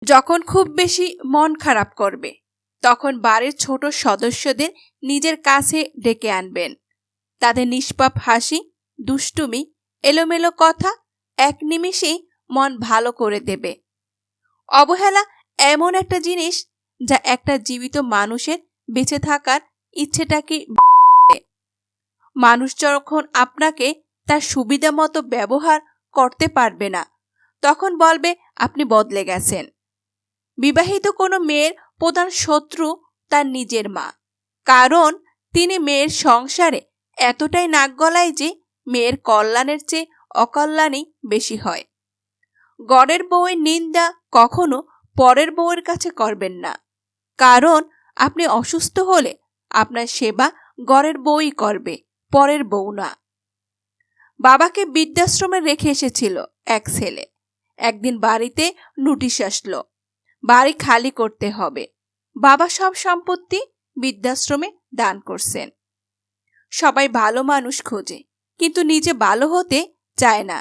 যখন খুব বেশি মন খারাপ করবে তখন বাড়ির ছোট সদস্যদের নিজের কাছে ডেকে আনবেন। তাদের নিষ্পাপ হাসি, দুষ্টুমি, এলোমেলো কথা এক নিমেষেই মন ভালো করে দেবে। অবহেলা এমন একটা জিনিস যা একটা জীবিত মানুষের বেঁচে থাকার ইচ্ছেটাকে মানুষ যখন আপনাকে তার সুবিধা মতো ব্যবহার করতে পারবে না তখন বলবে আপনি বদলে গেছেন। বিবাহিত কোনো মেয়ের প্রধান শত্রু তার নিজের মা, কারণ তিনি মেয়ের সংসারে এতটাই নাক গলায় যে মেয়ের কল্যাণের চেয়ে অকল্যাণই বেশি হয়। গড়ের বউয়ের নিন্দা কখনো পরের বউয়ের কাছে করবেন না, কারণ আপনি অসুস্থ হলে আপনার সেবা গড়ের বউই করবে, পরের বউ না। বাবাকে বৃদ্ধাশ্রমে রেখে এসেছিল এক ছেলে। একদিন বাড়িতে নোটিশ আসলো, বাড়ি খালি করতে হবে। বাবা সব সম্পত্তি বৃদ্ধাশ্রমে দান করছেন। সবাই ভালো মানুষ খোঁজে, কিন্তু নিজে ভালো হতে চায় না।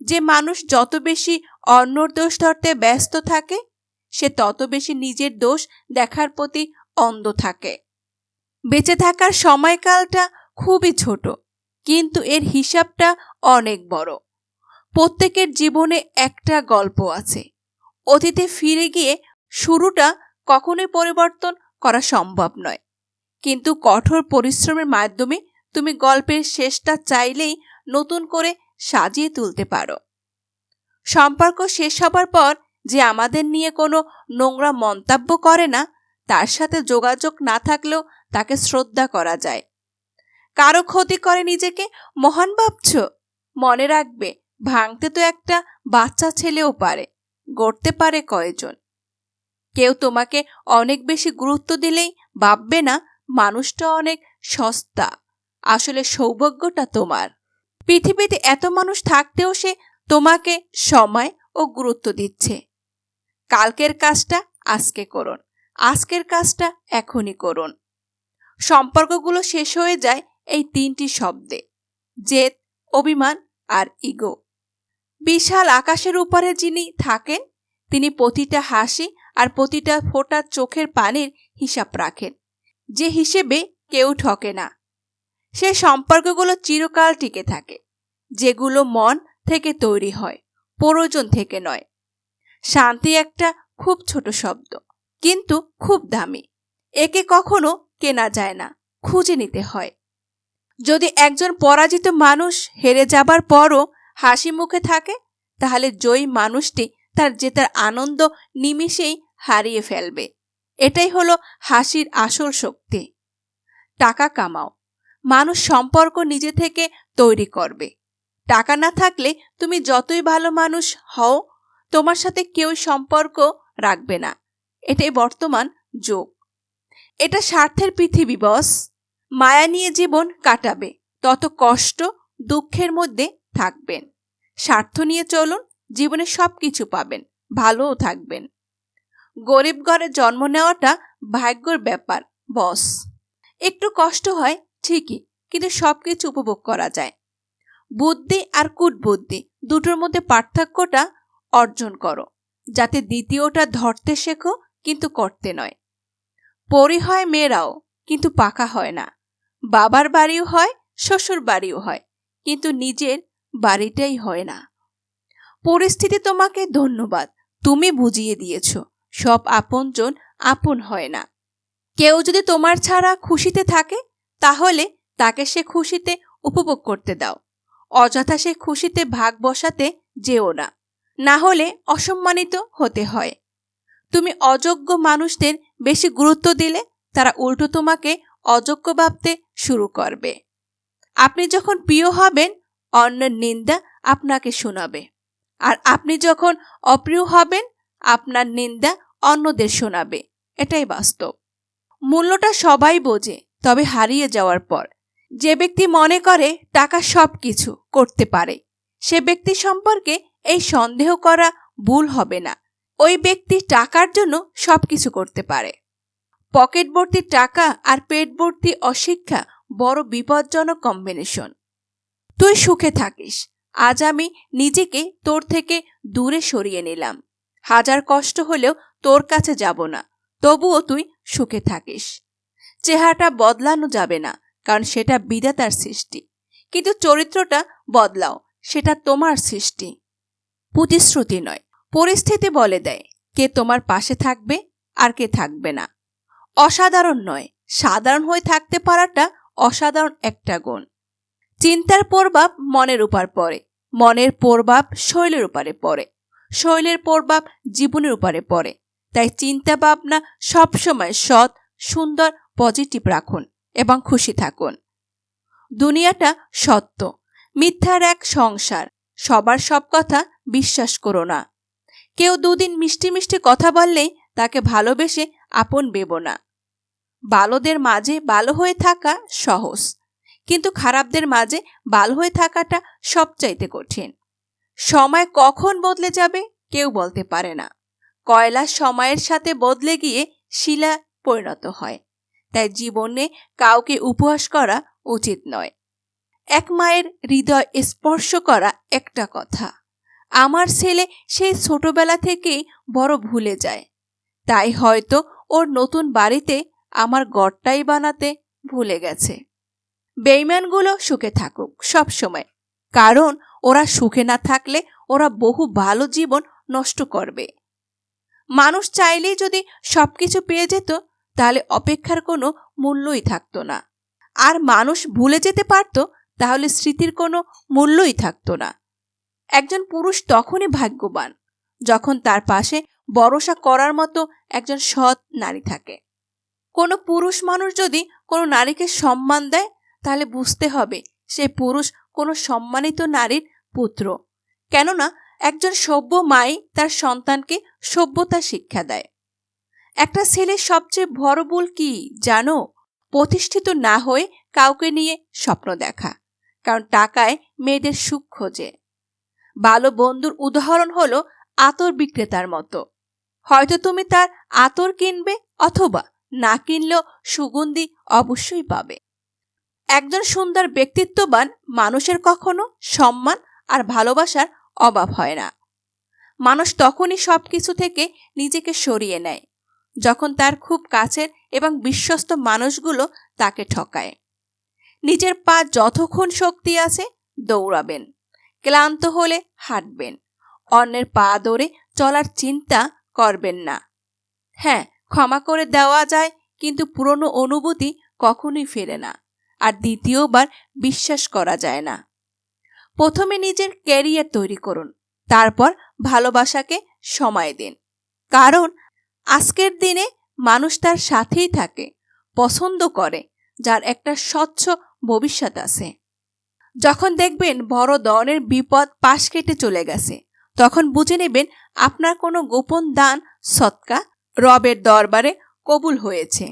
যে মানুষ যত বেশি অন্যর দোষ ধরতে ব্যস্ত থাকে সে তত বেশি নিজের দোষ দেখার প্রতি অন্ধ থাকে। বেঁচে থাকার সময়কালটা খুবই ছোট, কিন্তু এর হিসাবটা অনেক বড়। প্রত্যেকের জীবনে একটা গল্প আছে। অতীতে ফিরে গিয়ে শুরুটা কখনোই পরিবর্তন করা সম্ভব নয়, কিন্তু কঠোর পরিশ্রমের মাধ্যমে তুমি গল্পের শেষটা চাইলেই নতুন করে সাজিয়ে তুলতে পারো। সম্পর্ক শেষ হবার পর যে আমাদের নিয়ে কোনো নোংরা মন্তব্য করে না, তার সাথে যোগাযোগ না থাকলেও তাকে শ্রদ্ধা করা যায়। কারো ক্ষতি করে নিজেকে মহান ভাবছ? মনে রাখবে, ভাঙতে তো একটা বাচ্চা ছেলেও পারে, গড়তে পারে কয়জন। কেউ তোমাকে অনেক বেশি গুরুত্ব দিলেই ভাববে না মানুষটা অনেক সস্তা। আসলে সৌভাগ্যটা তোমার। পৃথিবীতে এত মানুষ থাকতেও সে তোমাকে সময় ও গুরুত্ব দিচ্ছে। কালকের কাজটা আজকে করুন, আজকের কাজটা এখনই করুন। সম্পর্কগুলো শেষ হয়ে যায় এই তিনটি শব্দে: জেদ, অভিমান আর ইগো। বিশাল আকাশের উপরে যিনি থাকেন তিনি প্রতিটা হাসি আর প্রতিটা ফোঁটা চোখের পানির হিসাব রাখেন, যে হিসেবে কেউ ঠকে না। সে সম্পর্কগুলো চিরকাল টিকে থাকে, যেগুলো মন থেকে তৈরি হয়, প্রয়োজন থেকে নয়। শান্তি একটা খুব ছোট শব্দ, কিন্তু খুব দামি। একে কখনো কেনা যায় না, খুঁজে নিতে হয়। যদি একজন পরাজিত মানুষ হেরে যাবার পরও হাসি মুখে থাকে, তাহলে জয়ী মানুষটি তার জেতার আনন্দ নিমিষেই হারিয়ে ফেলবে। এটাই হলো হাসির আসল শক্তি। টাকা কামাও, মানুষ সম্পর্ক নিজে থেকে তৈরি করবে। টাকা না থাকলে তুমি যতই ভালো মানুষ হও, তোমার সাথে কেউ সম্পর্ক রাখবে না। এটাই বর্তমান যুগ। এটা স্বার্থের পৃথিবী বস। মায়া নিয়ে জীবন কাটাবে, তত কষ্ট দুঃখের মধ্যে থাকবেন। স্বার্থ নিয়ে চলুন, জীবনে সবকিছু পাবেন, ভালোও থাকবেন। গরিব ঘরে জন্ম নেওয়াটা ভাগ্যের ব্যাপার বস। একটু কষ্ট হয় ঠিকই, কিন্তু সবকিছু উপভোগ করা যায়। বুদ্ধি আর কুটবুদ্ধি দুটোর মধ্যে পার্থক্যটা অর্জন করো, যাতে দ্বিতীয়টা ধরতে শেখো, কিন্তু করতে নয়। পরি হয় মেয়েরাও, কিন্তু পাকা হয় না। বাবার বাড়িও হয়, শ্বশুর বাড়িও হয়, কিন্তু নিজের বাড়িটাই হয় না। পরিস্থিতি তোমাকে ধন্যবাদ, তুমি বুঝিয়ে দিয়েছ সব আপনজন আপন হয় না। কেউ যদি তোমার ছাড়া খুশিতে থাকে, তাহলে তাকে সে খুশিতে উপভোগ করতে দাও। অযথা সে খুশিতে ভাগ বসাতে যেও না, না হলে অসম্মানিত হতে হয়। তুমি অযোগ্য মানুষদের বেশি গুরুত্ব দিলে তারা উল্টো তোমাকে অযোগ্য ভাবতে শুরু করবে। আপনি যখন প্রিয় হবেন, অন্যের নিন্দা আপনাকে শোনাবে, আর আপনি যখন অপ্রিয় হবেন, আপনার নিন্দা অন্যদের শোনাবে। এটাই বাস্তব। মূল্যটা সবাই বোঝে, তবে হারিয়ে যাওয়ার পর। যে ব্যক্তি মনে করে টাকা সব কিছু করতে পারে, সে ব্যক্তি সম্পর্কে এই সন্দেহ করা ভুল হবে না। ওই ব্যক্তি টাকার জন্য সবকিছু করতে পারে। পকেট ভর্তি টাকা আর পেট ভর্তি অশিক্ষা বড় বিপজ্জনক কম্বিনেশন। তুই সুখে থাকিস, আজ আমি নিজেকে তোর থেকে দূরে সরিয়ে নিলাম। হাজার কষ্ট হলেও তোর কাছে যাব না, তবুও তুই সুখে থাকিস। চেহারাটা বদলানো যাবে না, কারণ সেটা বিধাতার সৃষ্টি, কিন্তু চরিত্রটা বদলাও, সেটা তোমার সৃষ্টি। প্রতিশ্রুতি নয়, পরিস্থিতি বলে দেয় কে তোমার পাশে থাকবে আর কে থাকবে না। অসাধারণ নয়, সাধারণ হয়ে থাকতে পারাটা অসাধারণ একটা গুণ। চিন্তার প্রভাব মনের উপর পড়ে, মনের প্রভাব শৈলের উপরে পড়ে, শৈলের প্রভাব জীবনের উপরে পড়ে। তাই চিন্তা ভাবনা সবসময় সৎ, সুন্দর, পজিটিভ রাখুন এবং খুশি থাকুন। দুনিয়াটা সত্য, মিথ্যার এক সংসার। সবার সব কথা বিশ্বাস করো না। কেউ দুদিন মিষ্টি মিষ্টি কথা বললেই তাকে ভালোবেসে আপন ভেবো না। ভালোদের মাঝে ভালো হয়ে থাকা সহজ, কিন্তু খারাপদের মাঝে ভালো হয়ে থাকাটা সবচাইতে কঠিন। সময় কখন বদলে যাবে কেউ বলতে পারে না। কয়লা সময়ের সাথে বদলে গিয়ে শিলা পরিণত হয়। তাই জীবনে কাউকে উপহাস করা উচিত নয়। এক মায়ের হৃদয় স্পর্শ করা একটা কথা, আমার ছেলে সেই ছোটবেলা থেকেই বড় ভুলে যায়, তাই হয়তো ওর নতুন বাড়িতে আমার ঘরটাই বানাতে ভুলে গেছে। বেঈমানগুলো সুখে থাকুক সব সময়, কারণ ওরা সুখে না থাকলে ওরা বহু ভালো জীবন নষ্ট করবে। মানুষ চাইলেই যদি সবকিছু পেয়ে যেত, তাহলে অপেক্ষার কোনো মূল্যই থাকতো না। আর মানুষ ভুলে যেতে পারত, তাহলে স্মৃতির কোনো মূল্যই থাকতো না। একজন পুরুষ তখনই ভাগ্যবান যখন তার পাশে ভরসা করার মতো একজন সৎ নারী থাকে। কোনো পুরুষ মানুষ যদি কোনো নারীকে সম্মান দেয়, তাহলে বুঝতে হবে সে পুরুষ কোনো সম্মানিত নারীর পুত্র। কেননা একজন সভ্য মাই তার সন্তানকে সভ্যতা শিক্ষা দেয়। একটা ছেলের সবচেয়ে বড় ভুল কি জানো? প্রতিষ্ঠিত না হয়ে কাউকে নিয়ে স্বপ্ন দেখা, কারণ টাকায় মেয়েদের সুখ খোঁজে। ভালো বন্ধুর উদাহরণ হলো আতর বিক্রেতার মতো। হয়তো তুমি তার আতর কিনবে, অথবা না কিনলেও সুগন্ধি অবশ্যই পাবে। একজন সুন্দর ব্যক্তিত্ববান মানুষের কখনো সম্মান আর ভালোবাসার অভাব হয় না। মানুষ তখনই সবকিছু থেকে নিজেকে সরিয়ে নেয়, যখন তার খুব কাছের এবং বিশ্বস্ত মানুষগুলো তাকে ঠকায়। নিজের পা যতক্ষণ শক্তি আছে দৌড়াবেন, ক্লান্ত হলে হাঁটবেন, অন্যের পা ধরে চলার চিন্তা করবেন না। হ্যাঁ, ক্ষমা করে দেওয়া যায়, কিন্তু পুরনো অনুভূতি কখনোই ফেরে না, আর দ্বিতীয়বার বিশ্বাস করা যায় না। প্রথমে নিজের ক্যারিয়ার তৈরি করুন, তারপর ভালোবাসাকে সময় দিন। কারণ আজকের দিনে মানুষ তার সাথেই থাকে, পছন্দ করে, যার একটা স্বচ্ছ ভবিষ্যৎ আছে। যখন দেখবেন বড় ধরনের বিপদ পাশ কেটে চলে গেছে, তখন বুঝে নেবেন আপনার কোনো গোপন দান সৎকা রবের দরবারে কবুল হয়েছে।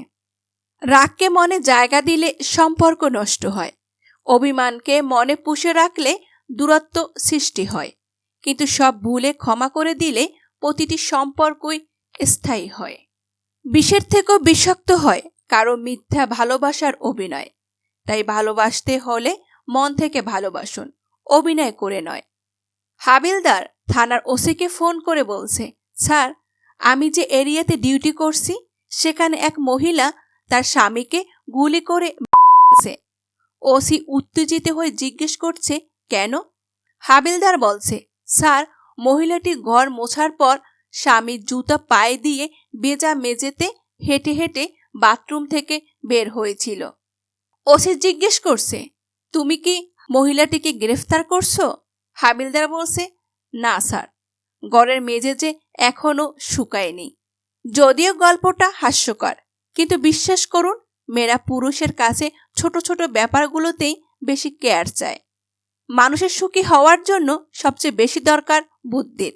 রাগকে মনে জায়গা দিলে সম্পর্ক নষ্ট হয়। অভিমানকে মনে পুষে রাখলে দূরত্ব সৃষ্টি হয়। কিন্তু সব ভুলে ক্ষমা করে দিলে প্রতিটি সম্পর্কই স্থায়ী হয়। বিষের থেকেও বিষাক্ত হয় কারো মিথ্যা ভালোবাসার অভিনয়। তাই ভালোবাসতে হলে মন থেকে ভালোবাসুন, অভিনয় করে নয়। হাবিলদার থানার ওসিকে ফোন করে বলছে, স্যার, আমি যে এরিয়াতে ডিউটি করছি সেখানে এক মহিলা তার স্বামীকে গুলি করে মেরেছে। ওসি উত্তেজিত হয়ে জিজ্ঞেস করছে, কেন? হাবিলদার বলছে, স্যার, মহিলাটি ঘর মোছার পর স্বামীর জুতা পায়ে দিয়ে ভেজা মেঝেতে হেঁটে হেঁটে বাথরুম থেকে বের হয়েছিল। ওসি জিজ্ঞেস করছে, তুমি কি মহিলাটিকে গ্রেফতার করছো? হাবিলদার বলছে, না স্যার, ঘরের মেঝে যে এখনো শুকায়নি। যদিও গল্পটা হাস্যকর, কিন্তু বিশ্বাস করুন, মেয়েরা পুরুষের কাছে ছোট ছোট ব্যাপারগুলোতেই বেশি কেয়ার চায়। মানুষের সুখী হওয়ার জন্য সবচেয়ে বেশি দরকার বুদ্ধির,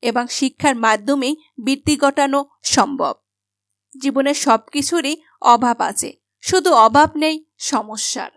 এবং শিক্ষার মাধ্যমেই বৃদ্ধি ঘটানো সম্ভব। জীবনের সবকিছুরই অভাব আছে, শুধু অভাব নেই সমস্যার।